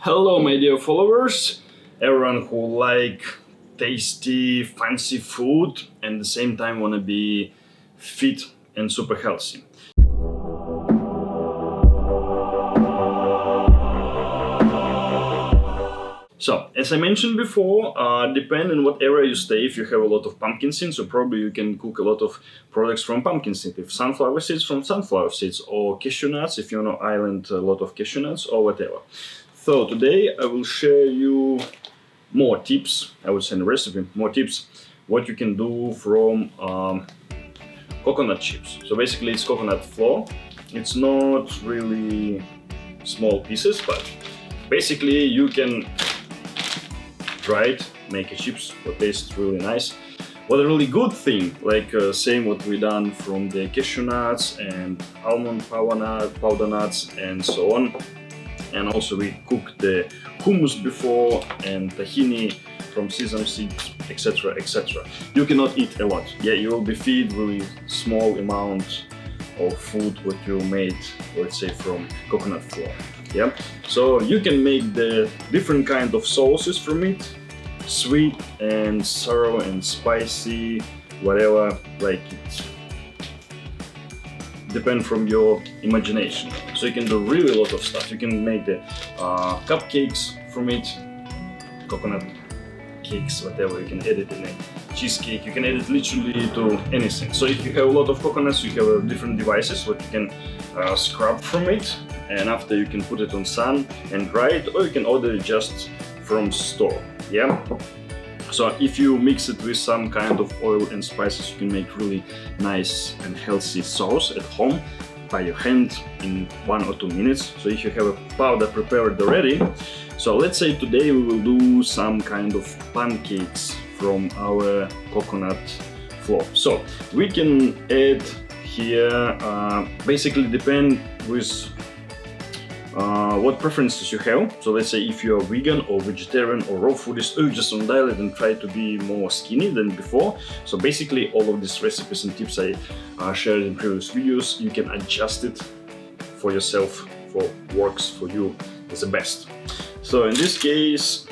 Hello my dear followers, everyone who like tasty, fancy food and at the same time wanna be fit and super healthy. So, as I mentioned before, depending on what area you stay, if you have a lot of pumpkin seeds, so probably you can cook a lot of products from pumpkin seeds. If sunflower seeds, from sunflower seeds, or cashew nuts, if you're on an island, a lot of cashew nuts, or whatever. So today I will share you more tips, I would say in the recipe, more tips, what you can do from coconut chips. So basically it's coconut flour. It's not really small pieces, but basically you can dry it, make a chips, what tastes really nice. What a really good thing, like same what we done from the cashew nuts and almond powder nuts and so on. And also we cooked the hummus before and tahini from sesame seeds, etc, etc. You cannot eat a lot. Yeah, you will be fed really small amount of food what you made, let's say from coconut flour. Yeah, so you can make the different kind of sauces from it, sweet and sour and spicy, whatever, like it depend from your imagination. So you can do really a lot of stuff. You can make the cupcakes from it, coconut cakes, whatever. You can add it in a cheesecake. You can add it literally to anything. So if you have a lot of coconuts, you have different devices what you can scrub from it, and after you can put it on sun and dry it, or you can order it just from store. Yeah. So if you mix it with some kind of oil and spices, you can make really nice and healthy sauce at home by your hand in 1 or 2 minutes. So if you have a powder prepared already, so let's say today we will do some kind of pancakes from our coconut flour. So we can add here, basically depend with what preferences you have. So let's say if you are vegan or vegetarian or raw foodist, or you just on diet and try to be more skinny than before. So basically all of these recipes and tips I shared in previous videos, you can adjust it for yourself, for works for you is the best. So in this case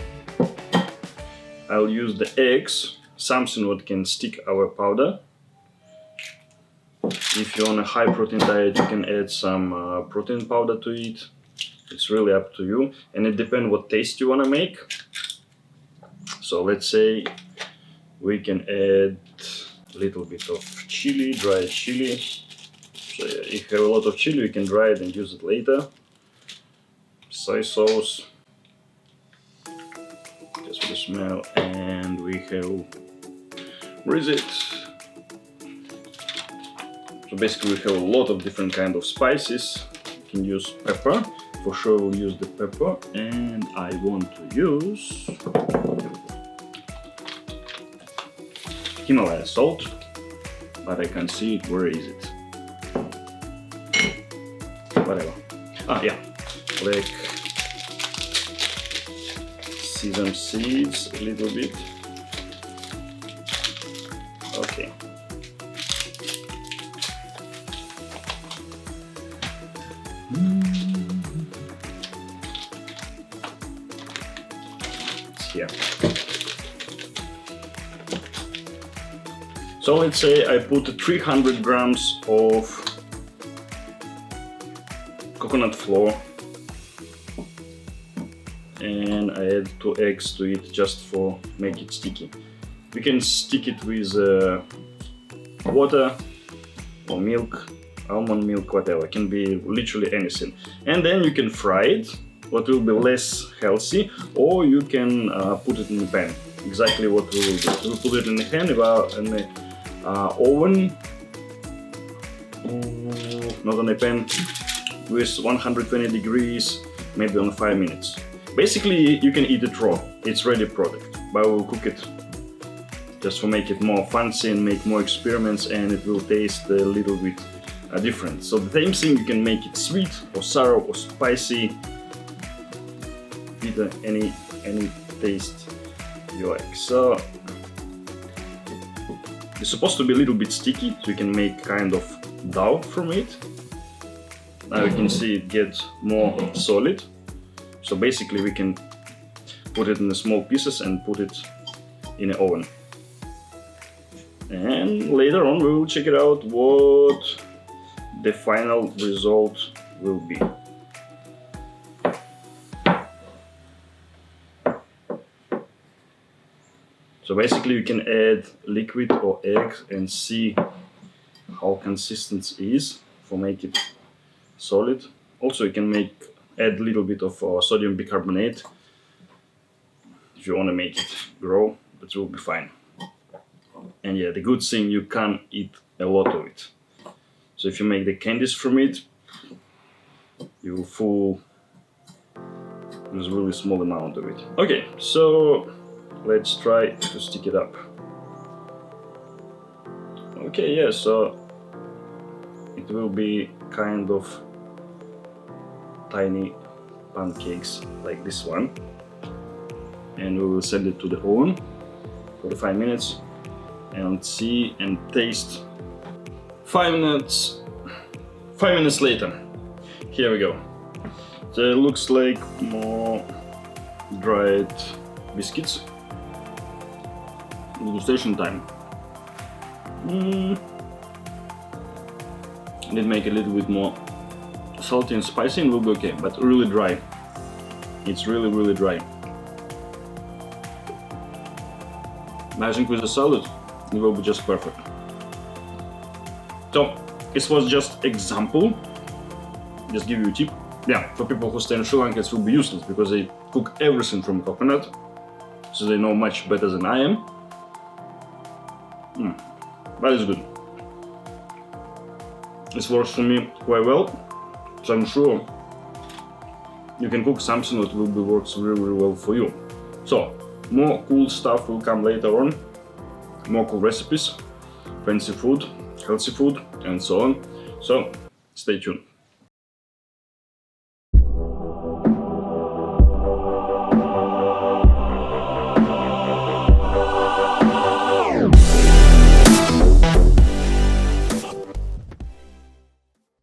I'll use the eggs, something what can stick our powder. If you're on a high protein diet, you can add some protein powder to it. It's really up to you, and it depends what taste you want to make. So let's say we can add a little bit of chili, dried chili. So if you have a lot of chili, you can dry it and use it later. Soy sauce, just for the smell, and we have, where is it? So basically we have a lot of different kind of spices. You can use pepper. For sure we'll use the pepper, and I want to use Himalaya salt, but I can't see it. Where is it? Whatever. Yeah, like sesame seeds a little bit. Okay. Here. So let's say I put 300 grams of coconut flour and I add 2 eggs to it just for make it sticky. We can stick it with water or milk, almond milk, whatever, it can be literally anything. And then you can fry it, what will be less healthy, or you can put it in the pan. Exactly what we will do. We will put it in the pan, in the oven, not on a pan, with 120 degrees, maybe on 5 minutes. Basically, you can eat it raw. It's ready product, but we'll cook it just to make it more fancy and make more experiments, and it will taste a little bit different. So the same thing, you can make it sweet or sour or spicy, bitter, any taste you like. So it's supposed to be a little bit sticky, so you can make kind of dough from it. Now you can see it gets more solid. So basically we can put it in the small pieces and put it in the oven. And later on we will check it out what the final result will be. So basically you can add liquid or egg and see how consistent it is for make it solid. Also you can add a little bit of sodium bicarbonate if you want to make it grow. That will be fine. And yeah, the good thing, you can eat a lot of it. So if you make the candies from it, you will fool with really small amount of it. Okay, so let's try to stick it up. Okay, yeah, so it will be kind of tiny pancakes like this one. And we will send it to the oven for 5 minutes and see and taste. 5 minutes later. Here we go. So it looks like more dried biscuits. Degustation time. Need make a little bit more salty and spicy and will be okay, but really dry. It's really dry. I think with the salad it will be just perfect. So this was just example. Just give you a tip. Yeah, for people who stay in Sri Lanka it will be useless because they cook everything from coconut, so they know much better than I am. But it's good. This works for me quite well, so I'm sure you can cook something that will be works really well for you. So more cool stuff will come later on, more cool recipes, fancy food, healthy food, and so on. So stay tuned.